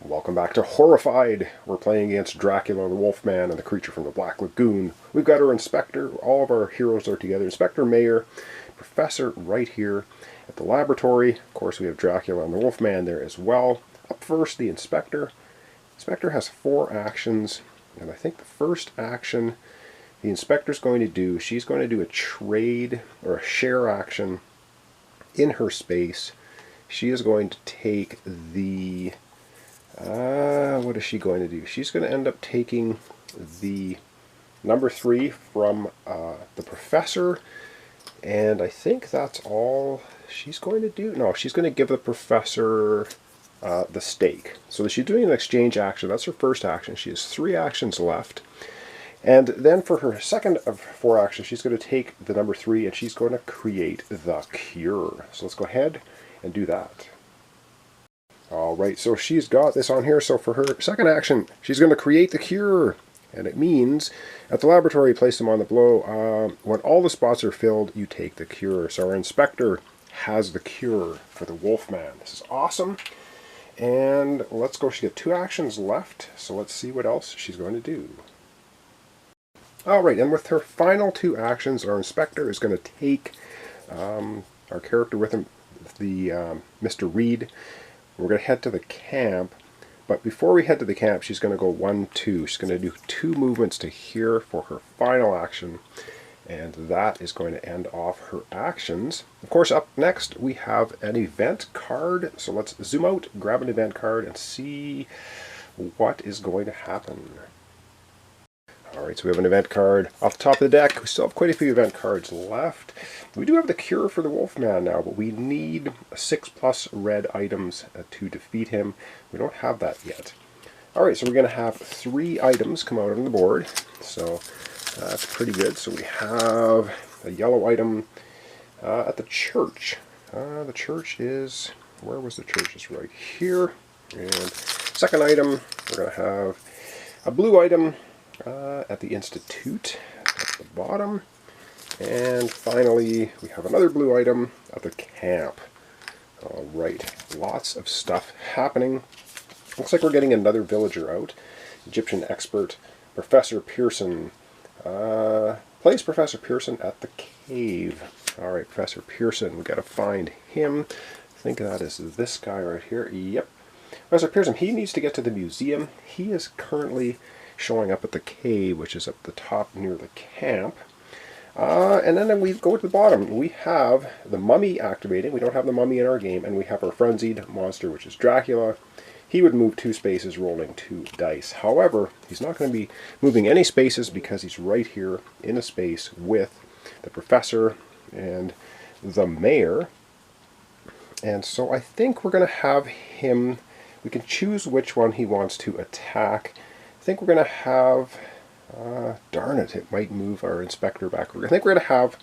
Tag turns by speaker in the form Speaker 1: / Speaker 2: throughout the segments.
Speaker 1: Welcome back to Horrified. We're playing against Dracula, the Wolfman, and the creature from the Black Lagoon. We've got our Inspector. All of our heroes are together. Inspector, Mayor, Professor right here at the laboratory. Of course, we have Dracula and the Wolfman there as well. Up first, the Inspector. Inspector has 4 actions, and I think the first action the Inspector's going to do, she's going to do a trade or a share action in her space. She is going to take the... what is she going to do? She's going to end up taking the number 3 from the Professor, and I think that's all she's going to do. No, she's going to give the Professor the stake. So she's doing an exchange action. That's her first action. She has 3 actions left. And then for her second of 4 actions, she's going to take the number 3 and she's going to create the cure. So let's go ahead and do that. Alright, so she's got this on here. So for her second action, she's going to create the cure. And it means, at the laboratory, place them on the blow. When all the spots are filled, you take the cure. So our Inspector has the cure for the Wolfman. This is awesome. And let's go. She's got 2 actions left. So let's see what else she's going to do. Alright, and with her final 2 actions, our Inspector is going to take our character with him, the Mr. Reed. We're going to head to the camp, but before we head to the camp, she's going to go 1-2. She's going to do 2 movements to here for her final action, and that is going to end off her actions. Of course, up next we have an event card, so let's zoom out, grab an event card, and see what is going to happen. Alright, so we have an event card off the top of the deck. We still have quite a few event cards left. We do have the cure for the Wolfman now, but we need 6+ red items to defeat him. We don't have that yet. Alright, so we're going to have 3 items come out on the board. So that's pretty good. So we have a yellow item at the church. The church is... where was the church? It's right here. And second item, we're going to have a blue item at the Institute at the bottom, and finally we have another blue item at the camp. Alright, lots of stuff happening. Looks like we're getting another villager out. Egyptian expert Professor Pearson. Place Professor Pearson at the cave. Alright, Professor Pearson, we gotta find him. I think that is this guy right here. Yep. Professor Pearson, he needs to get to the museum. He is currently showing up at the cave, which is up the top near the camp. And then we go to the bottom. We have the mummy activating. We don't have the mummy in our game, and we have our frenzied monster, which is Dracula. He would move 2 spaces, rolling 2 dice. However, he's not going to be moving any spaces because he's right here in a space with the Professor and the Mayor. And so I think we're going to have him... we can choose which one he wants to attack. I think we're going to have... darn it, it might move our Inspector back. I think we're going to have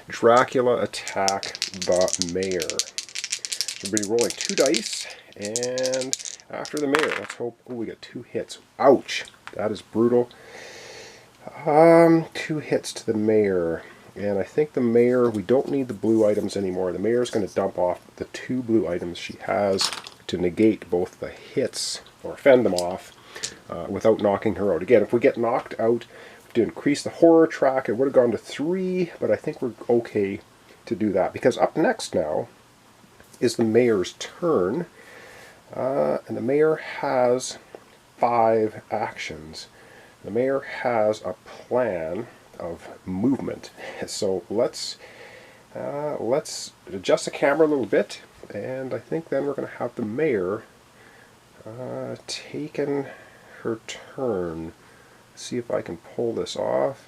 Speaker 1: Dracula attack the Mayor. So we'll be rolling 2 dice, and after the Mayor, let's hope... oh, we got 2 hits. Ouch! That is brutal. 2 hits to the Mayor. And I think the Mayor, we don't need the blue items anymore. The Mayor's going to dump off the 2 blue items she has to negate both the hits, or fend them off, without knocking her out. Again, if we get knocked out to increase the horror track, it would have gone to 3, but I think we're okay to do that. Because up next now is the Mayor's turn, and the Mayor has 5 actions. The Mayor has a plan of movement. So let's adjust the camera a little bit, and I think then we're going to have the Mayor taken her turn. Let's see if I can pull this off.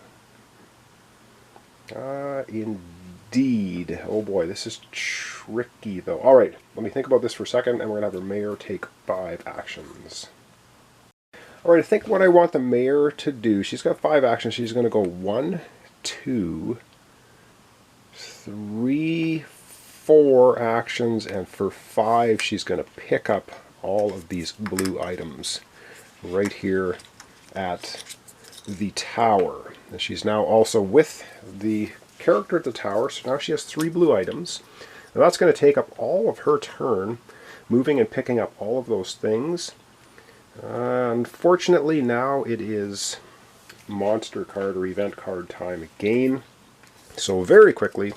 Speaker 1: Indeed. Oh boy, this is tricky though. Alright, let me think about this for a second, and we're going to have the Mayor take 5 actions. Alright, I think what I want the Mayor to do, she's got 5 actions. She's going to go 1, 2, 3, 4 actions, and for 5 she's going to pick up all of these blue items right here at the tower. And she's now also with the character at the tower, so now she has 3 blue items. And that's going to take up all of her turn, moving and picking up all of those things. Unfortunately, now it is monster card or event card time again. So very quickly,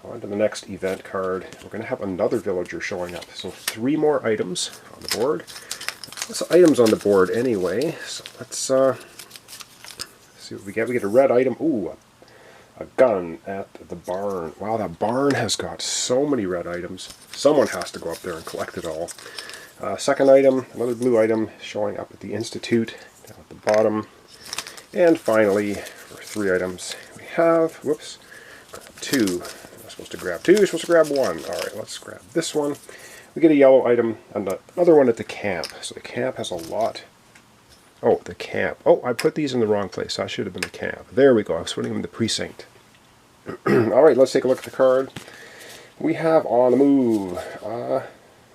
Speaker 1: on to the next event card. We're going to have another villager showing up. So 3 more items on the board. Lots of items on the board anyway. So let's see what we get. We get a red item. Ooh, a gun at the barn. Wow, that barn has got so many red items. Someone has to go up there and collect it all. Second item, another blue item showing up at the Institute down at the bottom. And finally, for 3 items, we have, whoops, grab 2. I'm not supposed to grab 2, you're supposed to grab 1. Alright, let's grab this one. We get a yellow item and another one at the camp. So the camp has a lot. Oh, the camp. Oh, I put these in the wrong place. That should have been the camp. There we go. I was putting them in the precinct. Alright, let's take a look at the card. We have on the move.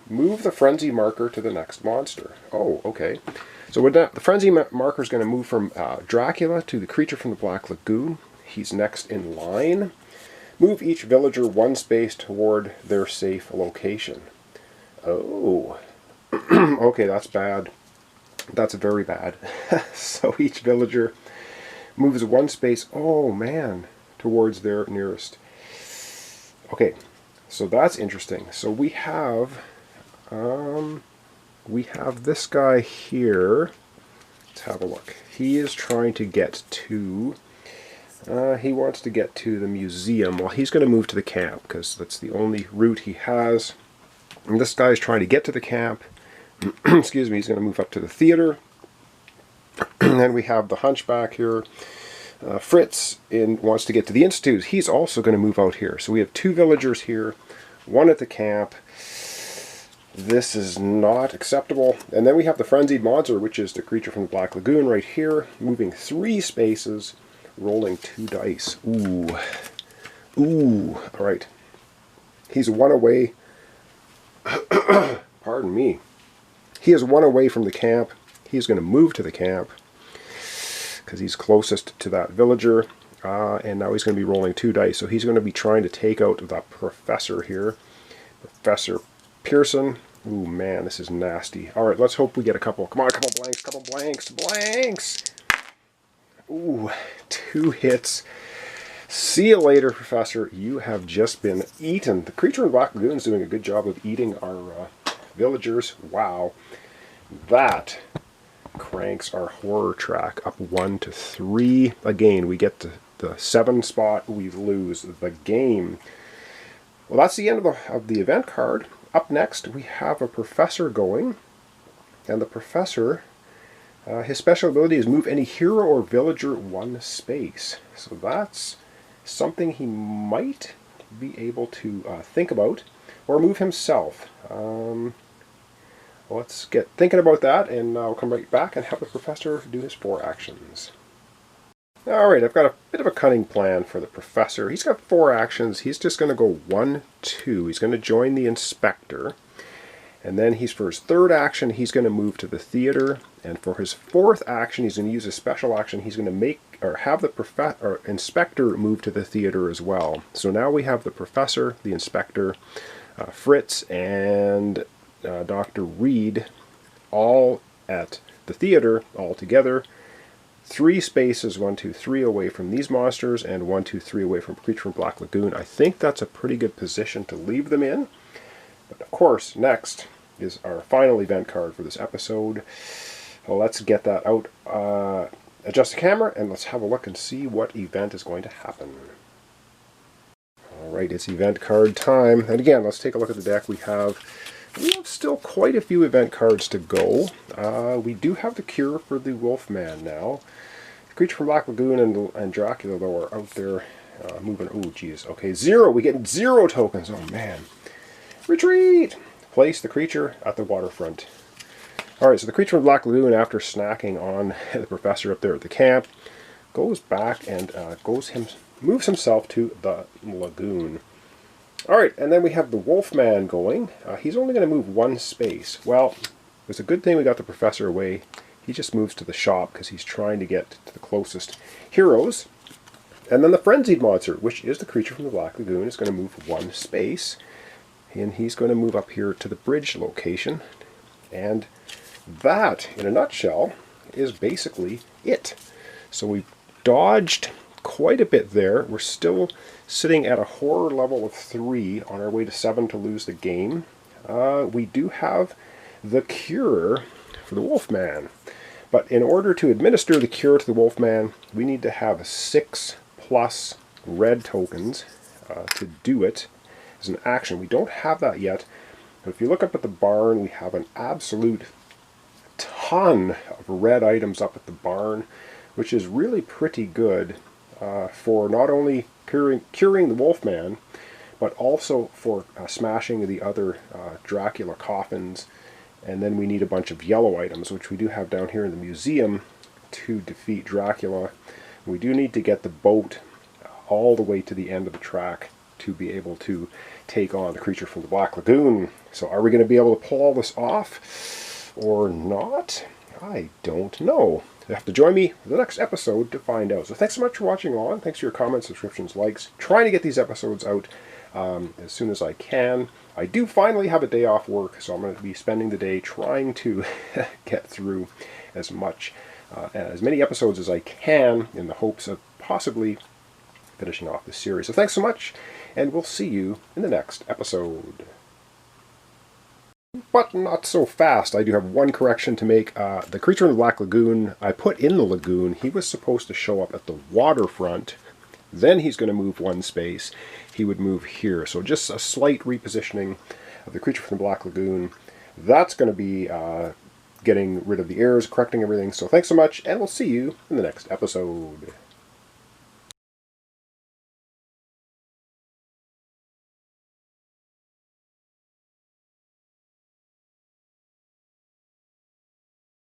Speaker 1: Move the frenzy marker to the next monster. Oh, okay. So with that, the frenzy marker is going to move from Dracula to the creature from the Black Lagoon. He's next in line. Move each villager 1 space toward their safe location. Oh. Okay, that's bad. That's very bad. So each villager moves 1 space, oh man, towards their nearest. Okay, so that's interesting. So we have this guy here. Let's have a look. He is trying to get to, he wants to get to the museum. Well, he's going to move to the camp because that's the only route he has. And this guy is trying to get to the camp. Excuse me, he's going to move up to the theater. And then we have the hunchback here. Fritz wants to get to the Institute. He's also going to move out here. So we have 2 villagers here, 1 at the camp. This is not acceptable. And then we have the Frenzied Monster, which is the creature from the Black Lagoon right here, moving 3 spaces, rolling 2 dice. Ooh. Ooh. Alright. He's 1 away. Pardon me. He is 1 away from the camp. He's going to move to the camp because he's closest to that villager. And now he's going to be rolling 2 dice. So he's going to be trying to take out that professor here. Professor Pearson. Ooh, man, this is nasty. Alright, let's hope we get a couple. Come on, a couple blanks, couple blanks, blanks! Ooh, 2 hits. See you later, Professor. You have just been eaten. The creature in Black Lagoon is doing a good job of eating our villagers. Wow. That cranks our horror track up 1 to 3. Again, we get to the 7 spot. We lose the game. Well, that's the end of the event card. Up next, we have a professor going. And the professor, his special ability is move any hero or villager 1 space. So that's something he might be able to think about. Or move himself. Let's get thinking about that, and I'll come right back and have the professor do his 4 actions. Alright, I've got a bit of a cunning plan for the professor. He's got 4 actions. He's just going to go 1, 2. He's going to join the inspector. And then for his 3rd action, he's going to move to the theater. And for his 4th action, he's going to use a special action. He's going to have the inspector move to the theater as well. So now we have the professor, the inspector, Fritz, and Dr. Reed all at the theater all together. 3 spaces, 1, 2, 3 away from these monsters, and 1, 2, 3 away from Creature from Black Lagoon. I think that's a pretty good position to leave them in. But of course, next is our final event card for this episode. Well, let's get that out. Adjust the camera, and let's have a look and see what event is going to happen. Alright, it's event card time. And again, let's take a look at the deck. We have still quite a few event cards to go. We do have the cure for the Wolfman now. The creature from Black Lagoon and Dracula, though, are out there moving. Oh, geez. Okay, 0. We get 0 tokens. Oh, man. Retreat! Place the creature at the waterfront. Alright, so the creature from Black Lagoon, after snacking on the professor up there at the camp, goes back and moves himself to the lagoon. Alright, and then we have the Wolfman going. He's only going to move 1 space. Well, it's a good thing we got the professor away. He just moves to the shop because he's trying to get to the closest heroes. And then the Frenzied Monster, which is the creature from the Black Lagoon, is going to move 1 space. And he's going to move up here to the bridge location. And that, in a nutshell, is basically it. So we dodged quite a bit there. We're still sitting at a horror level of 3 on our way to 7 to lose the game. We do have the cure for the Wolfman. But in order to administer the cure to the Wolfman, we need to have 6 plus red tokens to do it as an action. We don't have that yet. But if you look up at the barn, we have an absolute ton of red items up at the barn, which is really pretty good for not only curing the Wolfman, but also for smashing the other Dracula coffins. And then we need a bunch of yellow items, which we do have down here in the museum to defeat Dracula. We do need to get the boat all the way to the end of the track to be able to take on the creature from the Black Lagoon. So are we going to be able to pull all this off or not? I don't know. You'll have to join me for the next episode to find out. So thanks so much for watching along. Thanks for your comments, subscriptions, likes. Trying to get these episodes out as soon as I can. I do finally have a day off work, so I'm going to be spending the day trying to get through as many episodes as I can in the hopes of possibly finishing off this series. So thanks so much, and we'll see you in the next episode. But not so fast. I do have one correction to make. The creature in the Black Lagoon, I put in the lagoon. He was supposed to show up at the waterfront. Then he's going to move one space. He would move here. So just a slight repositioning of the creature from the Black Lagoon. That's going to be getting rid of the errors, correcting everything. So thanks so much, and we'll see you in the next episode.